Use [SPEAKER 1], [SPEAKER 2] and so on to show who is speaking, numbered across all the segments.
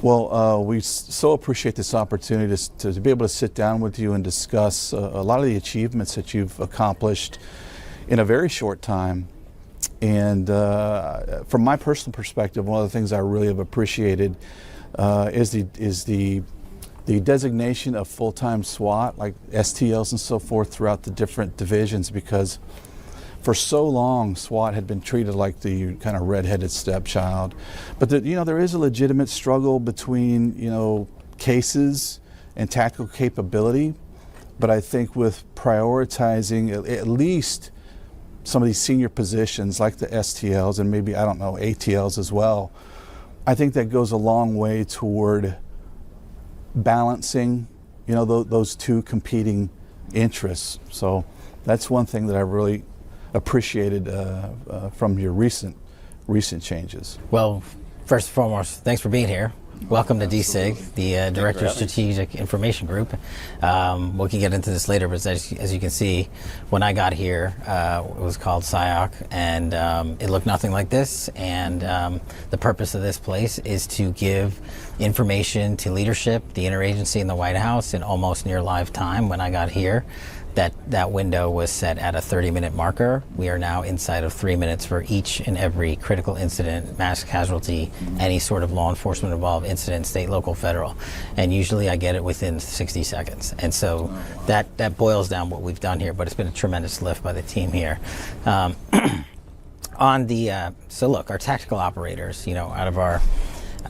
[SPEAKER 1] Well, we so appreciate this opportunity to be able to sit down with you and discuss a lot of the achievements that you've accomplished in a very short time. And from my personal perspective, one of the things I really have appreciated is the designation of full-time SWAT, like STLs and so forth, throughout the different divisions, because for so long, SWAT had been treated like the kind of redheaded stepchild. But there is a legitimate struggle between cases and tactical capability. But I think with prioritizing at least some of these senior positions like the STLs and maybe, I don't know, ATLs as well, I think that goes a long way toward balancing those two competing interests. So that's one thing that I really appreciated from your recent changes.
[SPEAKER 2] Well, first and foremost, thanks for being here. Welcome to DSIG, the Director of Strategic Information Group. We can get into this later, but as you can see, when I got here, it was called SIOC, and it looked nothing like this. And the purpose of this place is to give information to leadership, the interagency in the White House, in almost near live time. When I got here, that window was set at a 30-minute marker. We are now inside of 3 minutes for each and every critical incident, mass casualty, any sort of law enforcement involved incident, state, local, federal. And usually I get it within 60 seconds. And so that boils down what we've done here, but it's been a tremendous lift by the team here. So look, our tactical operators, out of our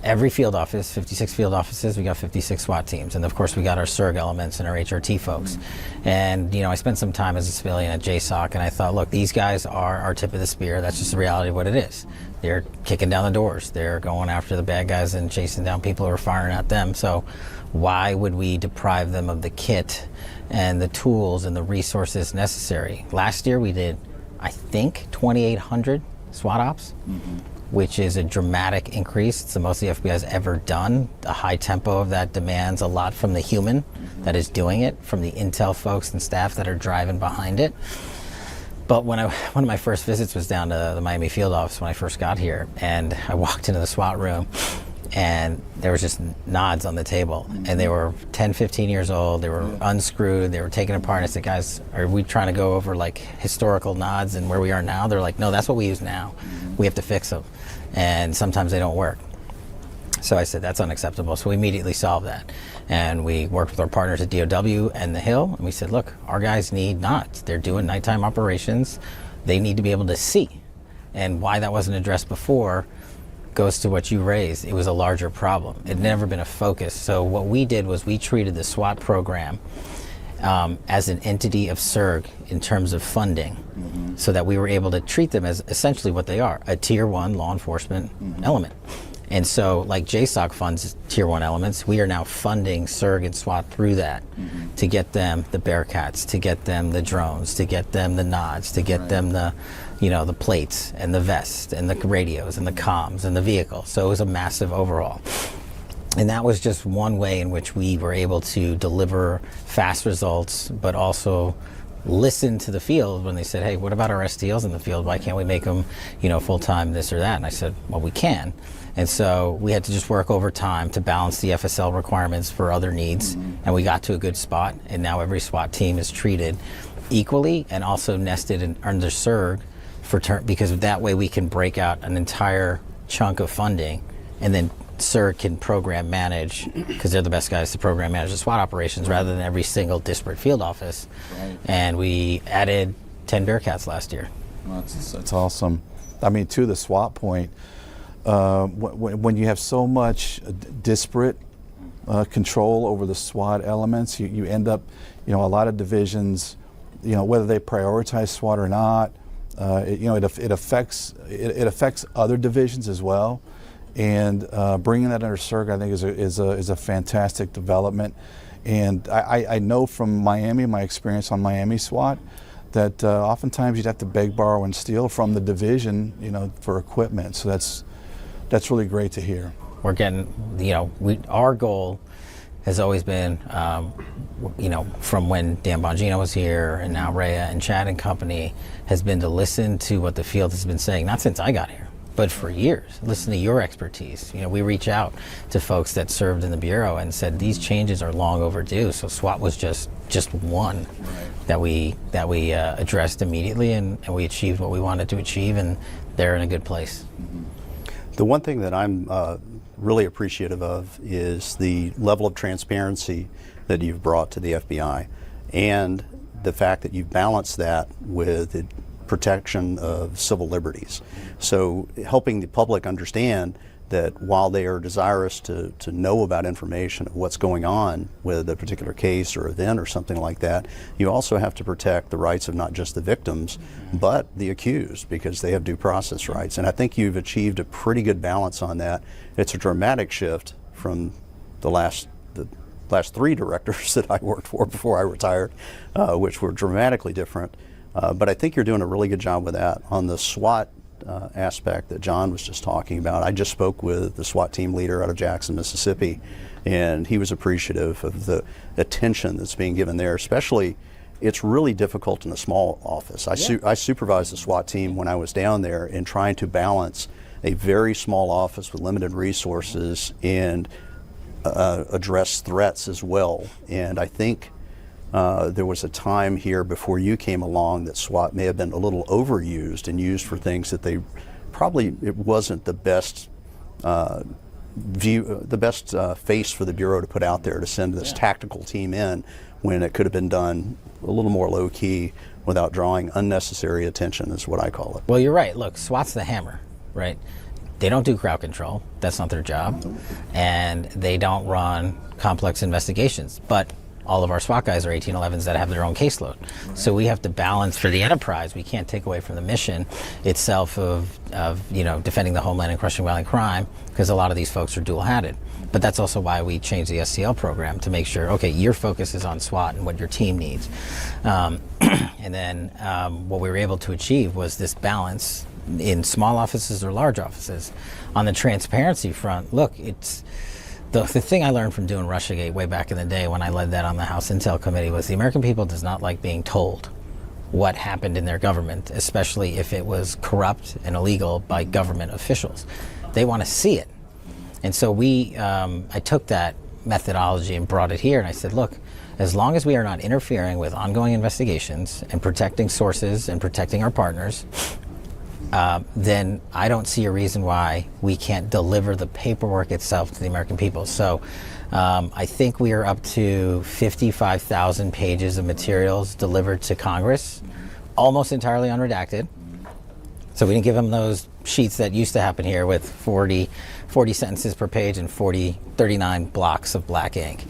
[SPEAKER 2] every field office, 56 field offices, we got 56 SWAT teams. And of course we got our SIRG elements and our HRT folks. And I spent some time as a civilian at JSOC, and I thought, look, these guys are our tip of the spear. That's just the reality of what it is. They're kicking down the doors. They're going after the bad guys and chasing down people who are firing at them. So why would we deprive them of the kit and the tools and the resources necessary? Last year we did, I think, 2,800 SWAT ops. Which is a dramatic increase. It's the most the FBI has ever done. The high tempo of that demands a lot from the human that is doing it, from the intel folks and staff that are driving behind it. But one of my first visits was down to the Miami field office when I first got here, and I walked into the SWAT room, and there was just nods on the table, and they were 10, 15 years old. They were unscrewed. They were taken apart. And I said, guys, are we trying to go over like historical nods and where we are now? They're like, no, that's what we use now. We have to fix them. And sometimes they don't work. So I said, that's unacceptable. So we immediately solved that. And we worked with our partners at DOW and the Hill, and we said, look, our guys need nods. They're doing nighttime operations. They need to be able to see. And why that wasn't addressed before goes to what you raised. It was a larger problem. It had never been a focus. So what we did was we treated the SWAT program as an entity of SIRG in terms of funding, so that we were able to treat them as essentially what they are, a tier 1 law enforcement element. And so like JSOC funds tier 1 elements, we are now funding SIRG and SWAT through that to get them the Bearcats, to get them the drones, to get them the nods, to get them the the plates and the vests and the radios and the comms and the vehicle. So it was a massive overhaul. And that was just one way in which we were able to deliver fast results, but also listen to the field when they said, hey, what about our STLs in the field? Why can't we make them, full-time this or that? And I said, well, we can. And so we had to just work overtime to balance the FSL requirements for other needs. And we got to a good spot. And now every SWAT team is treated equally and also nested under SIRG because that way we can break out an entire chunk of funding, and then SIRG can program manage, because they're the best guys to program manage the SWAT operations rather than every single disparate field office. And we added 10 Bearcats last year.
[SPEAKER 1] That's awesome. I mean, to the SWAT point, when you have so much disparate control over the SWAT elements, you end up, a lot of divisions, whether they prioritize SWAT or not, it affects other divisions as well. And bringing that under SIRG, I think, is a fantastic development. And I know from Miami, my experience on Miami SWAT, that oftentimes you'd have to beg, borrow, and steal from the division, for equipment. So that's really great to hear.
[SPEAKER 2] We're getting, our goal has always been, from when Dan Bongino was here, and now Rhea and Chad and company, has been to listen to what the field has been saying, not since I got here, but for years, listen to your expertise. You know, we reach out to folks that served in the Bureau and said these changes are long overdue. So SWAT was just one that we addressed immediately, and we achieved what we wanted to achieve, and they're in a good place.
[SPEAKER 3] The one thing that I'm really appreciative of is the level of transparency that you've brought to the FBI, and the fact that you've balanced that with the protection of civil liberties. So helping the public understand that while they are desirous to know about information of what's going on with a particular case or event or something like that, you also have to protect the rights of not just the victims, but the accused, because they have due process rights. And I think you've achieved a pretty good balance on that. It's a dramatic shift from the last three directors that I worked for before I retired, which were dramatically different. But I think you're doing a really good job with that. On the SWAT aspect that John was just talking about, I just spoke with the SWAT team leader out of Jackson, Mississippi, and he was appreciative of the attention that's being given there. Especially, it's really difficult in a small office. I supervised the SWAT team when I was down there in trying to balance a very small office with limited resources and address threats as well. And I think there was a time here before you came along that SWAT may have been a little overused and used for things that they probably, it wasn't the best face for the Bureau to put out there to send this tactical team in, when it could have been done a little more low key without drawing unnecessary attention, is what I call it.
[SPEAKER 2] Well, you're right. Look, SWAT's the hammer, right? They don't do crowd control. That's not their job. And they don't run complex investigations. But all of our SWAT guys are 1811s that have their own caseload. So we have to balance for the enterprise. We can't take away from the mission itself of defending the homeland and crushing violent crime, because a lot of these folks are dual-hatted. But that's also why we changed the SCL program, to make sure, okay, your focus is on SWAT and what your team needs. And then what we were able to achieve was this balance in small offices or large offices. On the transparency front, look, it's the thing I learned from doing Russiagate way back in the day when I led that on the House Intel Committee was the American people does not like being told what happened in their government, especially if it was corrupt and illegal by government officials. They want to see it. And so I took that methodology and brought it here, and I said, look, as long as we are not interfering with ongoing investigations and protecting sources and protecting our partners, then I don't see a reason why we can't deliver the paperwork itself to the American people. So I think we are up to 55,000 pages of materials delivered to Congress, almost entirely unredacted. So we didn't give them those sheets that used to happen here with 40 sentences per page and 39 blocks of black ink.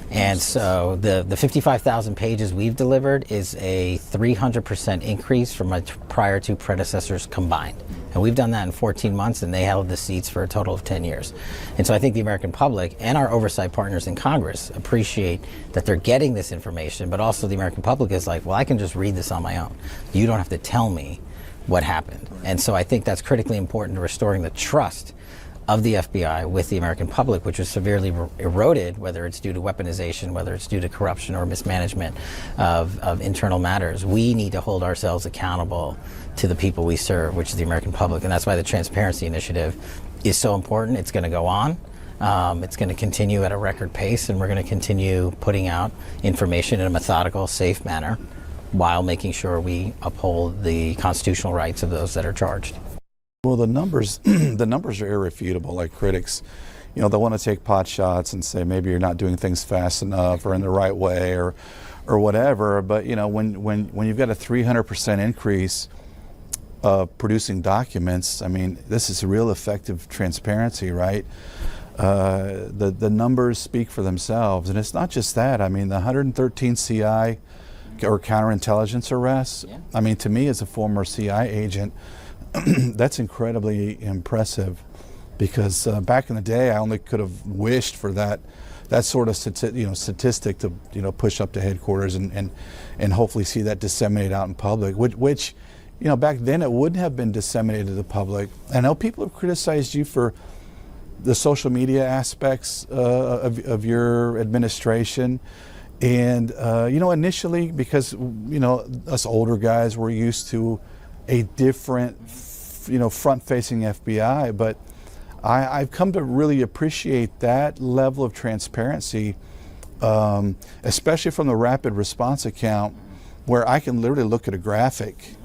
[SPEAKER 2] And so the 55,000 pages we've delivered is a 300% increase from my prior two predecessors combined. And we've done that in 14 months, and they held the seats for a total of 10 years. And so I think the American public and our oversight partners in Congress appreciate that they're getting this information, but also the American public is like, well, I can just read this on my own. You don't have to tell me what happened. And so I think that's critically important to restoring the trust of the FBI with the American public, which was severely eroded, whether it's due to weaponization, whether it's due to corruption or mismanagement of internal matters. We need to hold ourselves accountable to the people we serve, which is the American public. And that's why the Transparency Initiative is so important. It's going to go on. It's going to continue at a record pace, and we're going to continue putting out information in a methodical, safe manner while making sure we uphold the constitutional rights of those that are charged.
[SPEAKER 1] Well, the numbers are irrefutable. Like critics, they want to take pot shots and say maybe you're not doing things fast enough or in the right way or whatever. But when you've got a 300% increase of producing documents, I mean, this is real effective transparency, right? The numbers speak for themselves, and it's not just that. I mean, the 113 CI or counterintelligence arrests. Yeah. I mean, to me, as a former CI agent, that's incredibly impressive, because back in the day, I only could have wished for that sort of statistic to push up to headquarters and hopefully see that disseminated out in public, which back then it wouldn't have been disseminated to the public. I know people have criticized you for the social media aspects of your administration, and initially, because us older guys were used to a different front-facing FBI, but I've come to really appreciate that level of transparency, especially from the rapid response account, where I can literally look at a graphic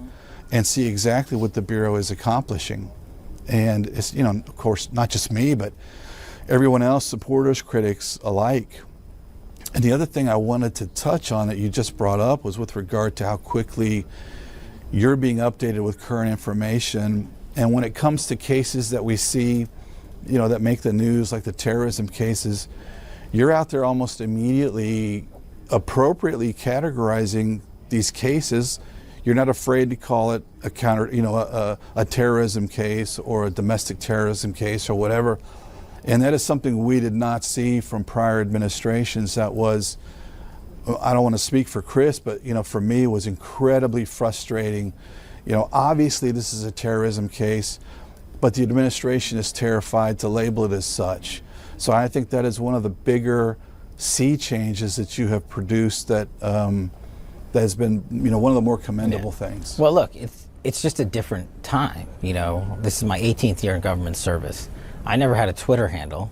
[SPEAKER 1] and see exactly what the Bureau is accomplishing. And it's, of course, not just me, but everyone else, supporters, critics alike. And the other thing I wanted to touch on that you just brought up was with regard to how quickly you're being updated with current information. And when it comes to cases that we see, that make the news, like the terrorism cases, you're out there almost immediately appropriately categorizing these cases. You're not afraid to call it a terrorism case or a domestic terrorism case or whatever. And that is something we did not see from prior administrations. That was, I don't want to speak for Chris, but for me it was incredibly frustrating. Obviously this is a terrorism case, but the administration is terrified to label it as such. So I think that is one of the bigger sea changes that you have produced that that has been one of the more commendable things.
[SPEAKER 2] Well, look, it's just a different time. This is my 18th year in government service. I never had a Twitter handle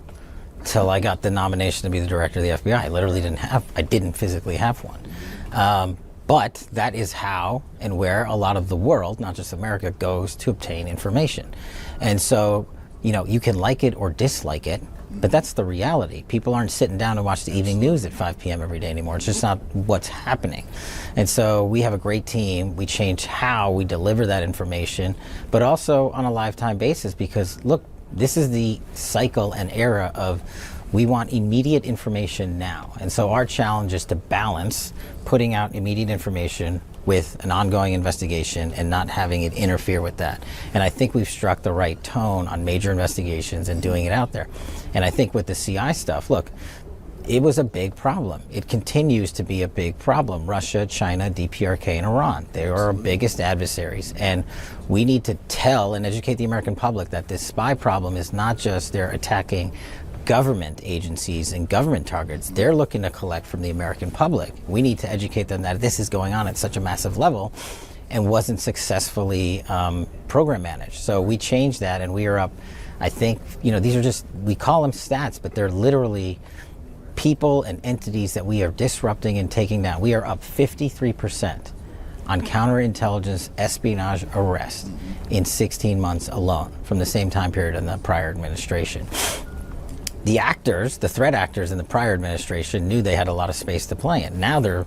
[SPEAKER 2] till I got the nomination to be the director of the FBI. I didn't physically have one. But that is how and where a lot of the world, not just America, goes to obtain information. And so, you can like it or dislike it, but that's the reality. People aren't sitting down to watch the evening news at 5 p.m. every day anymore. It's just not what's happening. And so we have a great team. We change how we deliver that information, but also on a lifetime basis, because look, this is the cycle and era of we want immediate information now. And so our challenge is to balance putting out immediate information with an ongoing investigation and not having it interfere with that. And I think we've struck the right tone on major investigations and doing it out there. And I think with the CI stuff, look, it was a big problem. It continues to be a big problem. Russia, China, DPRK, and Iran. They are our biggest adversaries. And we need to tell and educate the American public that this spy problem is not just they're attacking government agencies and government targets. They're looking to collect from the American public. We need to educate them that this is going on at such a massive level and wasn't successfully program managed. So we changed that, and we are up, I think, these are just, we call them stats, but they're literally people and entities that we are disrupting and taking down. We are up 53% on counterintelligence espionage arrest in 16 months alone from the same time period in the prior administration. The actors, the threat actors in the prior administration knew they had a lot of space to play in. Now they're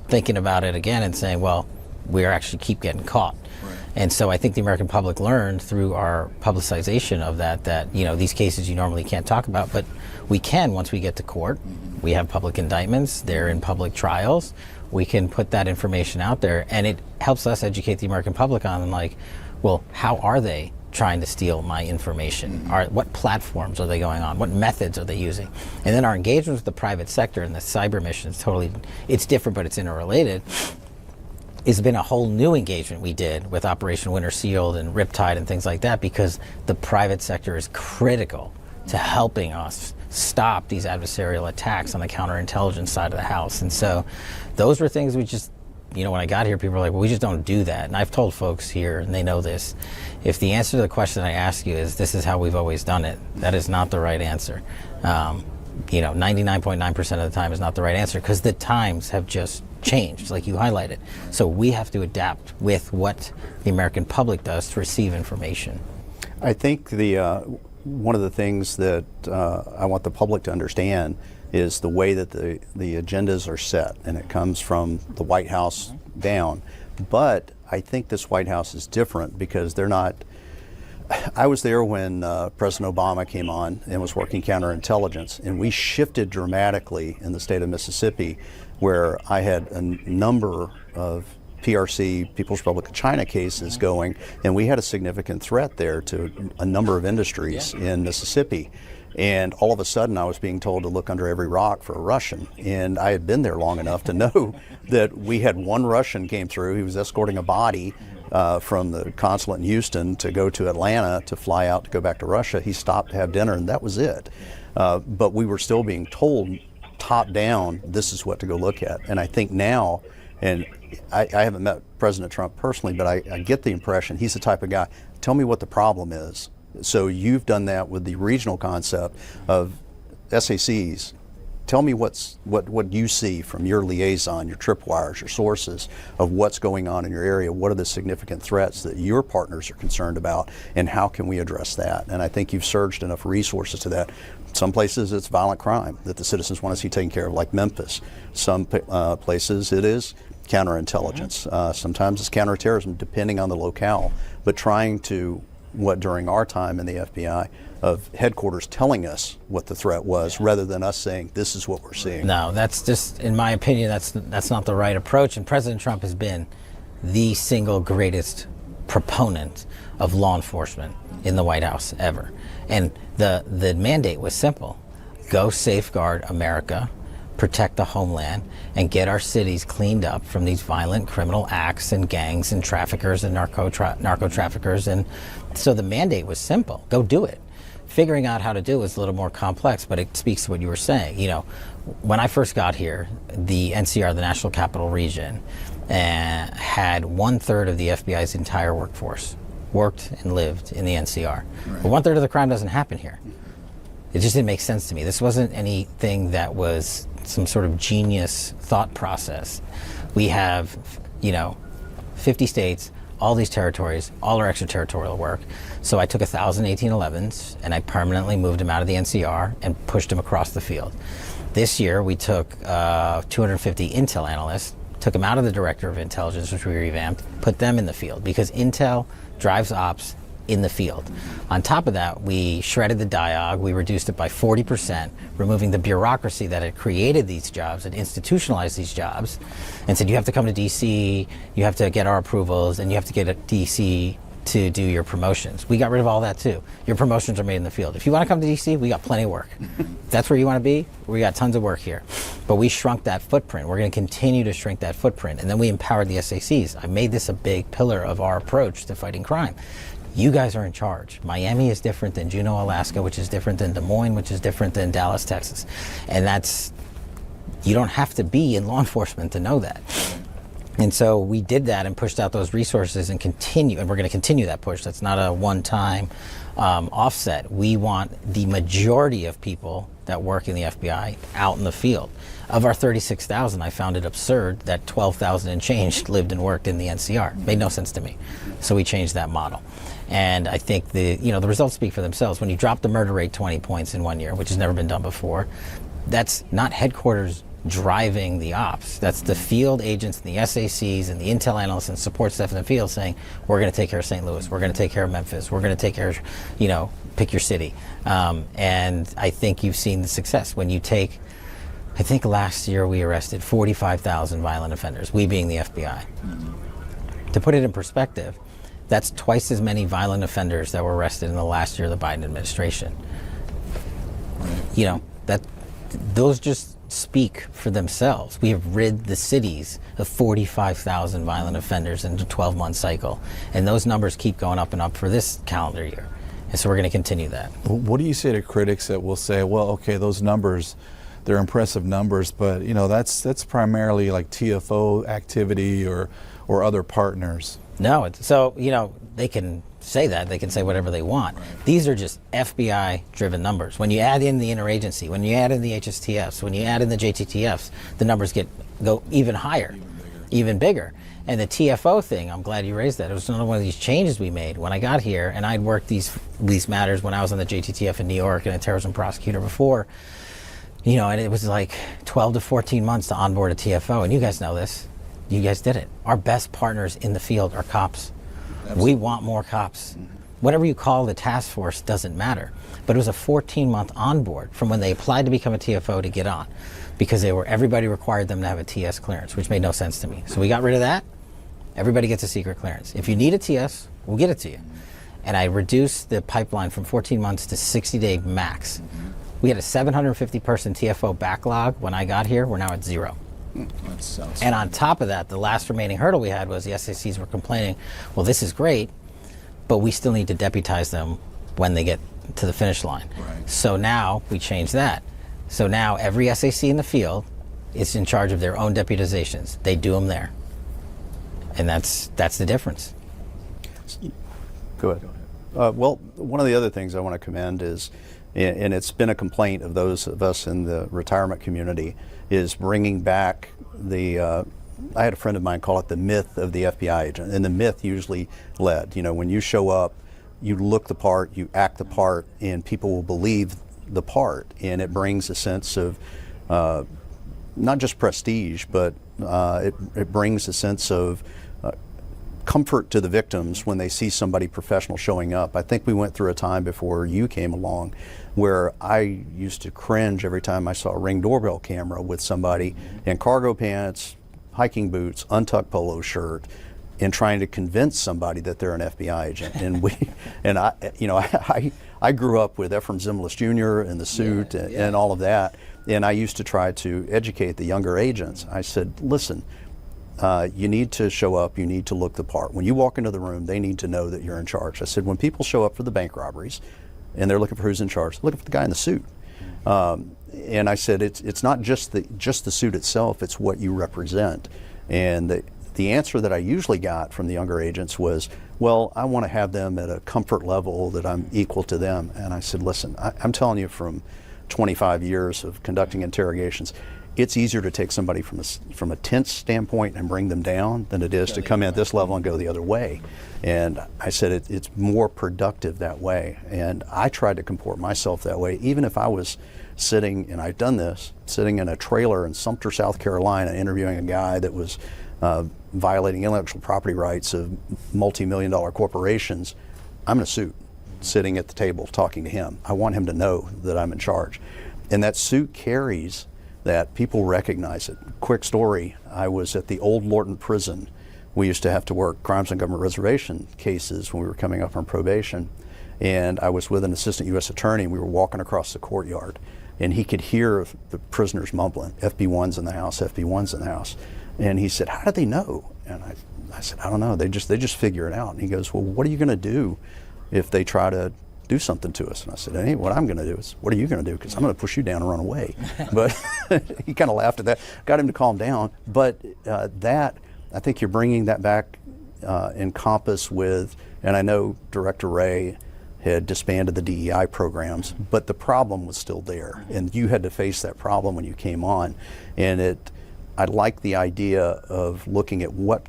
[SPEAKER 2] thinking about it again and saying, well, we actually keep getting caught. Right. And so I think the American public learned through our publicization of that these cases you normally can't talk about, but we can once we get to court. Mm-hmm. We have public indictments, they're in public trials. We can put that information out there, and it helps us educate the American public on, well, how are they trying to steal my information? Mm-hmm. What platforms are they going on? What methods are they using? And then our engagement with the private sector and the cyber missions, it's different, but it's interrelated. It's been a whole new engagement we did with Operation Winter Shield and Riptide and things like that, because the private sector is critical to helping us stop these adversarial attacks on the counterintelligence side of the house. And so those were things we just, when I got here, people were like, well, we just don't do that. And I've told folks here, and they know this, if the answer to the question I ask you is, this is how we've always done it, that is not the right answer. 99.9% of the time is not the right answer, because the times have just changed, like you highlighted. So we have to adapt with what the American public does to receive information.
[SPEAKER 3] I think one of the things that I want the public to understand is the way that the agendas are set, and it comes from the White House down. But I think this White House is different because they're not. I was there when President Obama came on and was working counterintelligence, and we shifted dramatically in the state of Mississippi, where I had a number of PRC, People's Republic of China cases going, and we had a significant threat there to a number of industries in Mississippi. And all of a sudden I was being told to look under every rock for a Russian. And I had been there long enough to know that we had one Russian came through. He was escorting a body from the consulate in Houston to go to Atlanta to fly out to go back to Russia. He stopped to have dinner, and that was it. But we were still being told top down, this is what to go look at. And I think now, and I haven't met President Trump personally, but I get the impression he's the type of guy, tell me what the problem is. So you've done that with the regional concept of SACs. Tell me what you see from your liaison, your tripwires, your sources of what's going on in your area. What are the significant threats that your partners are concerned about, and how can we address that? And I think you've surged enough resources to that. Some places it's violent crime that the citizens want to see taken care of, like Memphis. Some places it is counterintelligence. Sometimes it's counterterrorism, depending on the locale. But trying to, during our time in the FBI, of headquarters telling us what the threat was, rather than us saying this is what we're seeing.
[SPEAKER 2] No, that's just, in my opinion, that's not the right approach. And President Trump has been the single greatest proponent of law enforcement in the White House ever. And the mandate was simple: go safeguard America, protect the homeland, and get our cities cleaned up from these violent criminal acts and gangs and traffickers and narco traffickers. And so the mandate was simple: go do it. Figuring out how to do it was a little more complex, but it speaks to what you were saying. You know, when I first got here, the NCR, the National Capital Region, had 1/3 of the FBI's entire workforce worked and lived in the NCR. Right. But 1/3 of the crime doesn't happen here. It just didn't make sense to me. This wasn't anything that was some sort of genius thought process. We have, 50 states, all these territories, all our extraterritorial work. So I took 1,000 1811s and I permanently moved them out of the NCR and pushed them across the field. This year we took 250 intel analysts, took them out of the Director of Intelligence, which we revamped, put them in the field, because intel drives ops in the field. On top of that, we shredded the dialogue. We reduced it by 40%, removing the bureaucracy that had created these jobs and institutionalized these jobs, and said, you have to come to DC, you have to get our approvals, and you have to get a DC to do your promotions. We got rid of all that too. Your promotions are made in the field. If you want to come to DC, we got plenty of work. That's where you want to be, we got tons of work here. But we shrunk that footprint. We're going to continue to shrink that footprint. And then we empowered the SACs. I made this a big pillar of our approach to fighting crime. You guys are in charge. Miami is different than Juneau, Alaska, which is different than Des Moines, which is different than Dallas, Texas. And you don't have to be in law enforcement to know that. And so we did that and pushed out those resources and we're going to continue that push. That's not a one-time offset. We want the majority of people that work in the FBI out in the field. Of our 36,000, I found it absurd that 12,000 and change lived and worked in the NCR. Made no sense to me. So we changed that model. And I think the results speak for themselves. When you drop the murder rate 20 points in 1 year, which has never been done before, that's not headquarters driving the ops. That's the field agents and the SACs and the intel analysts and support staff in the field saying, we're going to take care of St. Louis, we're going to take care of Memphis, we're going to take care of, pick your city. And I think you've seen the success. When you take, I think last year we arrested 45,000 violent offenders, we being the FBI. To put it in perspective, that's twice as many violent offenders that were arrested in the last year of the Biden administration. Those just speak for themselves. We have rid the cities of 45,000 violent offenders in a 12-month cycle. And those numbers keep going up and up for this calendar year. And so we're going to continue that.
[SPEAKER 1] What do you say to critics that will say, well, okay, those numbers, they're impressive numbers, but that's primarily like TFO activity or other partners? No,
[SPEAKER 2] they can say that. They can say whatever they want. Right. These are just FBI-driven numbers. When you add in the interagency, when you add in the HSTFs, when you add in the JTTFs, the numbers go even higher, even bigger. And the TFO thing, I'm glad you raised that. It was another one of these changes we made when I got here, and I'd worked these matters when I was on the JTTF in New York and a terrorism prosecutor before. And it was like 12 to 14 months to onboard a TFO, and you guys know this. You guys did it. Our best partners in the field are cops. Absolutely. We want more cops. Mm-hmm. Whatever you call the task force doesn't matter. But it was a 14-month onboard from when they applied to become a TFO to get on, because everybody required them to have a TS clearance, which made no sense to me. So we got rid of that. Everybody gets a secret clearance. If you need a TS, we'll get it to you. And I reduced the pipeline from 14 months to 60-day max. Mm-hmm. We had a 750-person TFO backlog when I got here. We're now at 0. And on top of that, the last remaining hurdle we had was the SACs were complaining, well, this is great, but we still need to deputize them when they get to the finish line. Right. So now we changed that. So now every SAC in the field is in charge of their own deputizations. They do them there. And that's the difference.
[SPEAKER 3] Go ahead. Well, one of the other things I want to commend is, and it's been a complaint of those of us in the retirement community, is bringing back the, I had a friend of mine call it the myth of the FBI agent, and the myth usually led, when you show up, you look the part, you act the part, and people will believe the part, and it brings a sense of not just prestige, but it brings a sense of comfort to the victims when they see somebody professional showing up. I think we went through a time before you came along where I used to cringe every time I saw a Ring doorbell camera with somebody in cargo pants, hiking boots, untucked polo shirt, and trying to convince somebody that they're an FBI agent. And I grew up with Ephraim Zimbalist Jr. and the suit and all of that. And I used to try to educate the younger agents. I said, listen, you need to show up, you need to look the part. When you walk into the room, they need to know that you're in charge. I said, when people show up for the bank robberies and they're looking for who's in charge, looking for the guy in the suit. And I said, it's not just the suit itself, it's what you represent. And the answer that I usually got from the younger agents was, well, I want to have them at a comfort level that I'm equal to them. And I said, listen, I'm telling you from 25 years of conducting interrogations, it's easier to take somebody from a tense standpoint and bring them down than it is to come in at this level and go the other way. And I said it's more productive that way. And I tried to comport myself that way, even if I was sitting, and I've done this, sitting in a trailer in Sumter, South Carolina, interviewing a guy that was violating intellectual property rights of multi-million-dollar corporations. I'm in a suit, sitting at the table talking to him. I want him to know that I'm in charge. And that suit carries that. People recognize it. Quick story, I was at the old Lorton prison. We used to have to work crimes on government reservation cases when we were coming up on probation. And I was with an assistant U.S. attorney, and we were walking across the courtyard. And he could hear the prisoners mumbling, FB1's in the house, FB1's in the house. And he said, how did they know? And I said, I don't know, they just figure it out. And he goes, well, what are you gonna do if they try to do something to us? And I said, hey, what I'm gonna do is, what are you gonna do? Because I'm gonna push you down and run away. But he kind of laughed at that, got him to calm down. But that, I think you're bringing that back in compass with, and I know Director Ray had disbanded the DEI programs, but the problem was still there. And you had to face that problem when you came on. And I like the idea of looking at what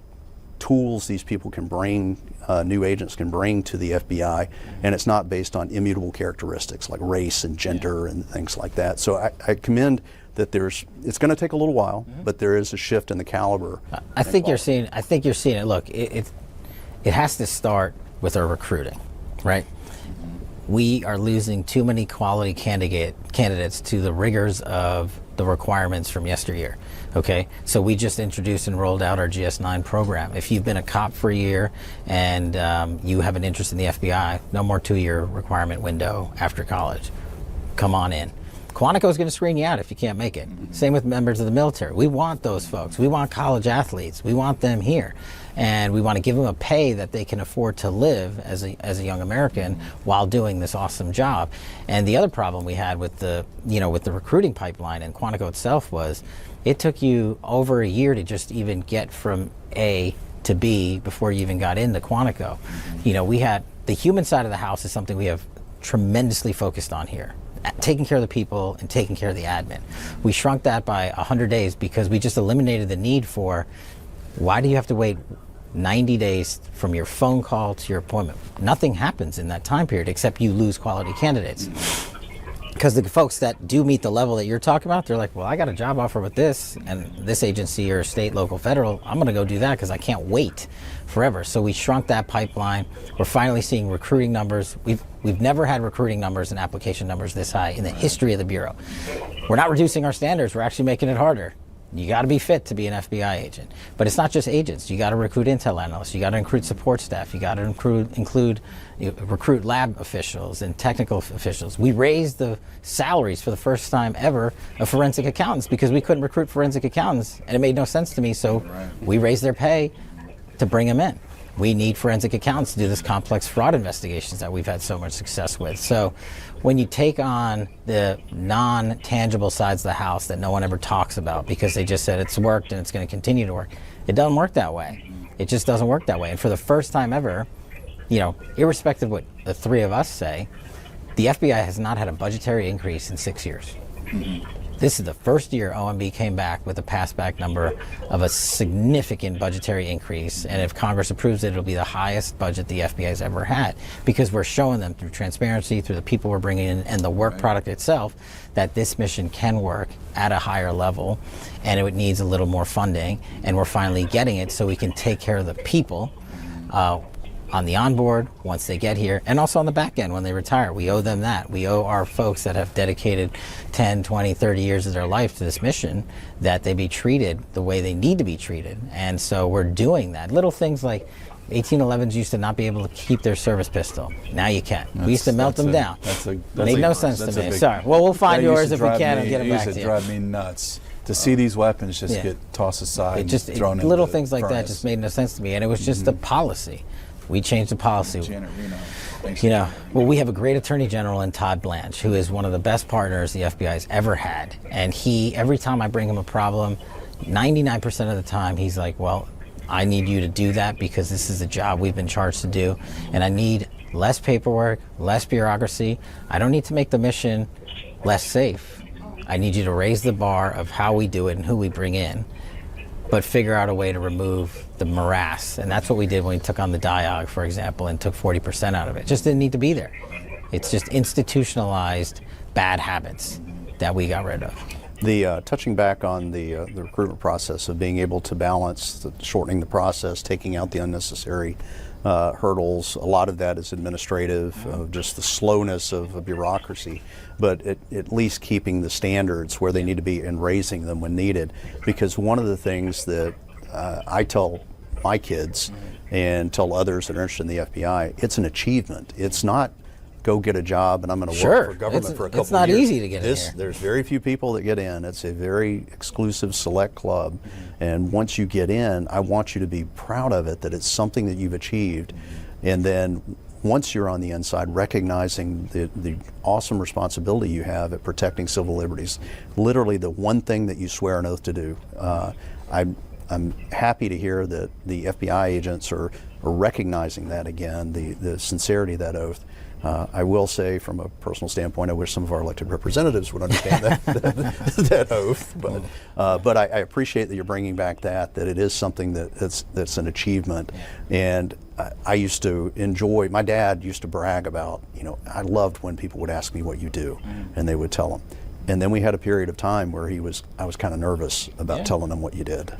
[SPEAKER 3] tools these people can bring, new agents can bring to the FBI, and it's not based on immutable characteristics like race and gender and things like that. So I commend that it's going to take a little while, but there is a shift in the caliber.
[SPEAKER 2] I think you're seeing it. Look, it has to start with our recruiting, right? We are losing too many quality candidates to the rigors of the requirements from yesteryear. Okay, so we just introduced and rolled out our GS9 program. If you've been a cop for a year and you have an interest in the FBI, no more 2-year requirement window after college. Come on in. Quantico is going to screen you out if you can't make it. Same with members of the military. We want those folks. We want college athletes. We want them here. And we want to give them a pay that they can afford to live as a young American while doing this awesome job. And the other problem we had with the recruiting pipeline and Quantico itself was it took you over a year to just even get from A to B before you even got into Quantico. We had the human side of the house is something we have tremendously focused on here. Taking care of the people and taking care of the admin. We shrunk that by 100 days because we just eliminated the need for, why do you have to wait 90 days from your phone call to your appointment? Nothing happens in that time period except you lose quality candidates. Because the folks that do meet the level that you're talking about, they're like, well, I got a job offer with this and this agency or state, local, federal. I'm going to go do that because I can't wait forever. So we shrunk that pipeline. We're finally seeing recruiting numbers. We've never had recruiting numbers and application numbers this high in the history of the Bureau. We're not reducing our standards. We're actually making it harder. You got to be fit to be an FBI agent. But it's not just agents. You got to recruit intel analysts. You got to recruit support staff. You got to recruit lab officials and technical officials. We raised the salaries for the first time ever of forensic accountants because we couldn't recruit forensic accountants, and it made no sense to me. So we raised their pay to bring them in. We need forensic accountants to do this complex fraud investigations that we've had so much success with. So when you take on the non-tangible sides of the house that no one ever talks about because they just said it's worked and it's going to continue to work, it doesn't work that way. It just doesn't work that way. And for the first time ever, you know, irrespective of what the three of us say, the FBI has not had a budgetary increase in 6 years. This is the first year OMB came back with a passback number of a significant budgetary increase, and if Congress approves it, it'll be the highest budget the FBI has ever had, because we're showing them through transparency, through the people we're bringing in, and the work product itself, that this mission can work at a higher level, and it needs a little more funding, and we're finally getting it so we can take care of the people on the onboard once they get here, and also on the back end when they retire. We owe them that. We owe our folks that have dedicated 10, 20, 30 years of their life to this mission that they be treated the way they need to be treated. And so we're doing that. Little things like 1811s used to not be able to keep their service pistol. Now you can. We used to melt them down. Made no sense to me. Sorry. Well, we'll find yours if we can and get them back to you.
[SPEAKER 1] It used to drive me nuts to see these weapons just get tossed aside, thrown in
[SPEAKER 2] little
[SPEAKER 1] the
[SPEAKER 2] things like that
[SPEAKER 1] furnace.
[SPEAKER 2] just made no sense to me, and it was just a policy. We changed the policy.
[SPEAKER 1] Thanks.
[SPEAKER 2] You know, well, we have a great Attorney General in Todd Blanche, who is one of the best partners the FBI has ever had. And he, every time I bring him a problem, 99% of the time, he's like, well, I need you to do that because this is a job we've been charged to do. And I need less paperwork, less bureaucracy. I don't need to make the mission less safe. I need you to raise the bar of how we do it and who we bring in, but figure out a way to remove the morass. And that's what we did when we took on the DIOG, for example, and took 40% out of it. Just didn't need to be there. It's just institutionalized bad habits that we got rid of.
[SPEAKER 3] The touching back on the recruitment process of being able to balance shortening the process, taking out the unnecessary hurdles. A lot of that is administrative, just the slowness of a bureaucracy, but at least keeping the standards where they need to be and raising them when needed. Because one of the things that I tell my kids and tell others that are interested in the FBI, it's an achievement. It's not go get a job and I'm going to work for government for a couple of years.
[SPEAKER 2] It's not easy to get in here.
[SPEAKER 3] There's very few people that get in. It's a very exclusive, select club. And once you get in, I want you to be proud of it, that it's something that you've achieved. And then once you're on the inside, recognizing the awesome responsibility you have at protecting civil liberties, literally the one thing that you swear an oath to do. I'm happy to hear that the FBI agents are recognizing that again, the sincerity of that oath. I will say, from a personal standpoint, I wish some of our elected representatives would understand that oath. But I appreciate that you're bringing back that it is something that's an achievement. And I used to enjoy. My dad used to brag about, I loved when people would ask me what you do, and they would tell them. And then we had a period of time where I was kind of nervous about telling them what you did.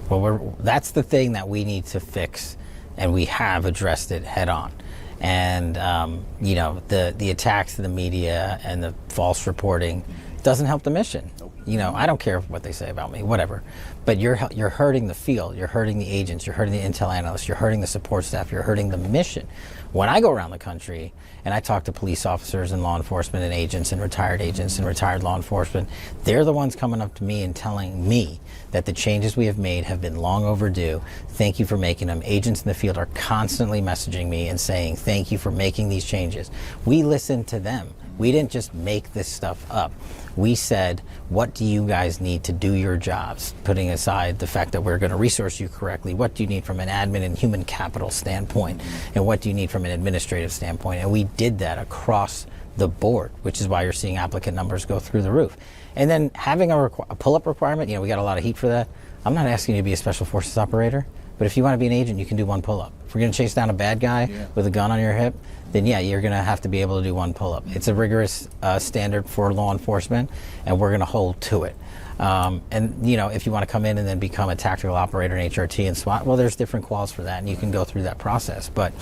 [SPEAKER 2] Well, that's the thing that we need to fix, and we have addressed it head on. And the attacks to the media and the false reporting doesn't help the mission. I don't care what they say about me, whatever. But you're hurting the field, you're hurting the agents, you're hurting the intel analysts, you're hurting the support staff, you're hurting the mission. When I go around the country and I talk to police officers and law enforcement and agents and retired law enforcement, they're the ones coming up to me and telling me that the changes we have made have been long overdue. Thank you for making them. Agents in the field are constantly messaging me and saying, thank you for making these changes. We listened to them. We didn't just make this stuff up. We said, what do you guys need to do your jobs? Putting aside the fact that we're going to resource you correctly, what do you need from an admin and human capital standpoint? And what do you need from an administrative standpoint? And we did that across the board, which is why you're seeing applicant numbers go through the roof. And then having a pull-up requirement, we got a lot of heat for that. I'm not asking you to be a special forces operator, but if you want to be an agent, you can do one pull-up. If we're going to chase down a bad guy with a gun on your hip, then you're going to have to be able to do one pull-up. It's a rigorous standard for law enforcement, and we're going to hold to it. If you want to come in and then become a tactical operator in HRT and SWAT, well, there's different quals for that, and you can go through that process. But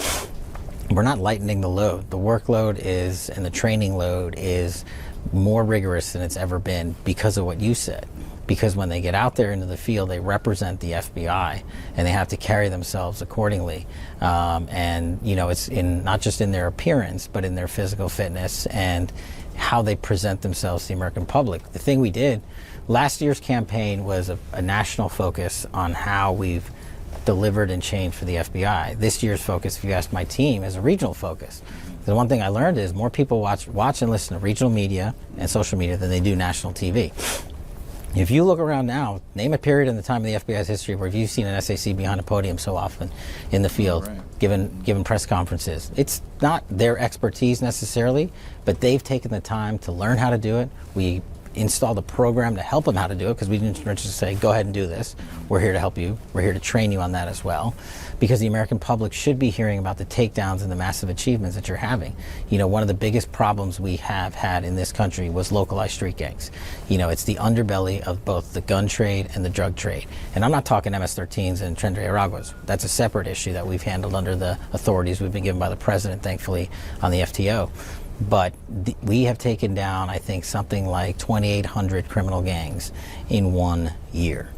[SPEAKER 2] we're not lightening the load. The workload and the training load is more rigorous than it's ever been because of what you said. Because when they get out there into the field, they represent the FBI, and they have to carry themselves accordingly. It's not just in their appearance, but in their physical fitness and how they present themselves to the American public. The thing we did, last year's campaign was a national focus on how we've delivered and changed for the FBI. This year's focus, if you ask my team, is a regional focus. The one thing I learned is more people watch and listen to regional media and social media than they do national TV. If you look around now, name a period in the time of the FBI's history where you've seen an SAC behind a podium so often in the field, given press conferences. It's not their expertise necessarily, but they've taken the time to learn how to do it. We installed a program to help them how to do it, because we didn't just say, go ahead and do this. We're here to help you. We're here to train you on that as well, because the American public should be hearing about the takedowns and the massive achievements that you're having. You know, one of the biggest problems we have had in this country was localized street gangs. You know, it's the underbelly of both the gun trade and the drug trade. And I'm not talking MS-13s and Tren de Araguas. That's a separate issue that we've handled under the authorities we've been given by the president, thankfully, on the FTO. But we have taken down, I think, something like 2,800 criminal gangs in 1 year.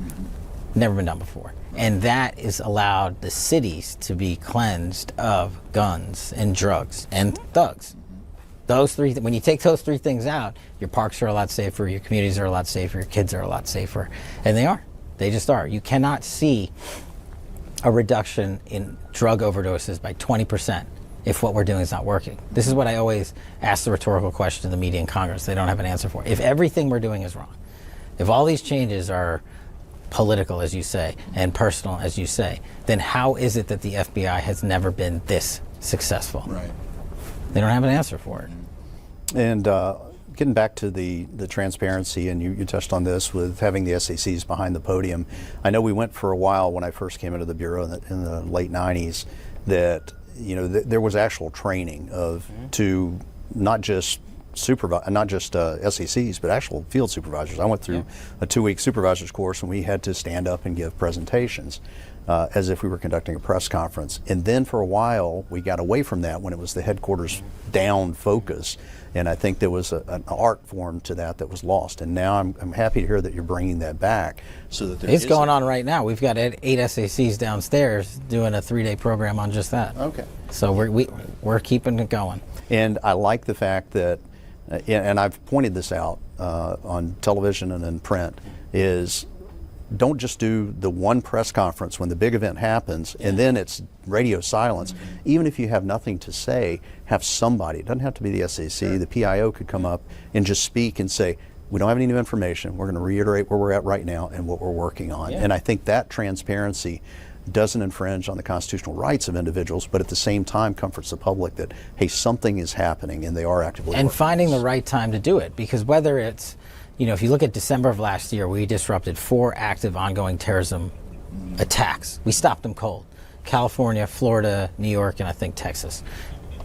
[SPEAKER 2] Never been done before. And that has allowed the cities to be cleansed of guns and drugs and thugs. Those three, when you take those three things out, your parks are a lot safer, your communities are a lot safer, your kids are a lot safer. And they are. They just are. You cannot see a reduction in drug overdoses by 20% if what we're doing is not working. This is what I always ask the rhetorical question to the media in Congress. They don't have an answer for. If everything we're doing is wrong, if all these changes are political, as you say, and personal, as you say, then how is it that the FBI has never been this successful?
[SPEAKER 1] Right.
[SPEAKER 2] They don't have an answer for it.
[SPEAKER 3] And getting back to the transparency, and you touched on this with having the SACs behind the podium. I know we went for a while when I first came into the Bureau in the late 90s that, you know, there was actual training of to not just SACs, but actual field supervisors. I went through a 2-week supervisor's course, and we had to stand up and give presentations as if we were conducting a press conference. And then for a while, we got away from that when it was the headquarters down focus. And I think there was an art form to that was lost. And now I'm happy to hear that you're bringing that back, so that
[SPEAKER 2] it's going on right now. We've got 8 SACs downstairs doing a 3-day program on just that.
[SPEAKER 3] Okay.
[SPEAKER 2] So we're keeping it going.
[SPEAKER 3] And I like the fact that, and I've pointed this out on television and in print, is don't just do the one press conference when the big event happens and then it's radio silence. Even if you have nothing to say, have somebody. It doesn't have to be the SAC. The PIO could come up and just speak and say, we don't have any new information. We're going to reiterate where we're at right now and what we're working on. And I think that transparency doesn't infringe on the constitutional rights of individuals, but at the same time comforts the public that, hey, something is happening and they are actively
[SPEAKER 2] and
[SPEAKER 3] working
[SPEAKER 2] finding the right time to do it. Because whether it's, you know, if you look at December of last year, we disrupted 4 active ongoing terrorism attacks. We stopped them cold. California, Florida, New York, and I think Texas.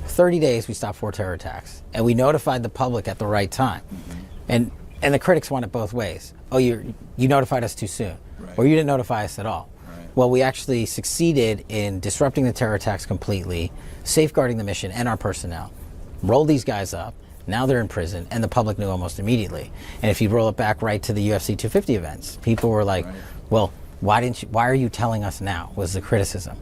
[SPEAKER 2] 30 days we stopped 4 terror attacks, and we notified the public at the right time. And the critics want it both ways. Oh, you notified us too soon, or you didn't notify us at all. Well, we actually succeeded in disrupting the terror attacks completely, safeguarding the mission and our personnel, rolled these guys up. Now they're in prison, and the public knew almost immediately. And if you roll it back right to the UFC 250 events, people were like, well, why are you telling us now, was the criticism.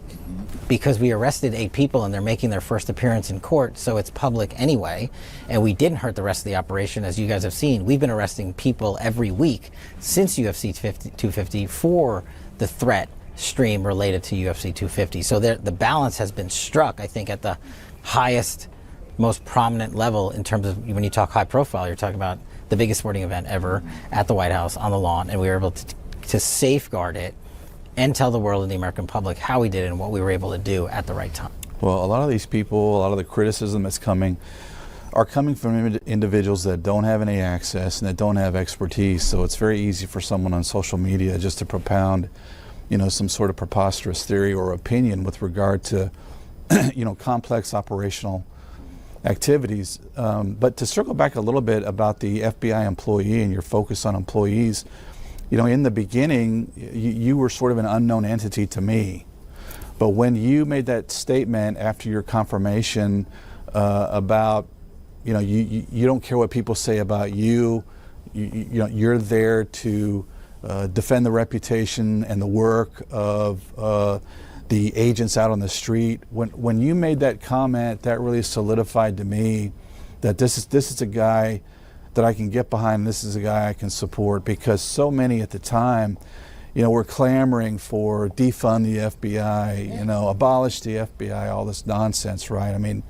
[SPEAKER 2] Because we arrested 8 people and they're making their first appearance in court, so it's public anyway, and we didn't hurt the rest of the operation. As you guys have seen, we've been arresting people every week since UFC 250 for the threat stream related to UFC 250. So the balance has been struck, I think, at the highest, most prominent level in terms of, when you talk high profile, you're talking about the biggest sporting event ever at the White House on the lawn, and we were able to safeguard it and tell the world and the American public how we did it and what we were able to do at the right time.
[SPEAKER 1] Well, a lot of these people, a lot of the criticism that's coming are coming from individuals that don't have any access and that don't have expertise. So it's very easy for someone on social media just to propound, you know, some sort of preposterous theory or opinion with regard to, you know, complex operational activities. But to circle back a little bit about the FBI employee and your focus on employees, you know, in the beginning, you were sort of an unknown entity to me. But when you made that statement after your confirmation about, you know, you don't care what people say about you, you know, you're there to defend the reputation and the work of the agents out on the street. When you made that comment, that really solidified to me that this is a guy that I can get behind. This is a guy I can support, because so many at the time, you know, were clamoring for defund the FBI, you know, abolish the FBI, all this nonsense, right? I mean,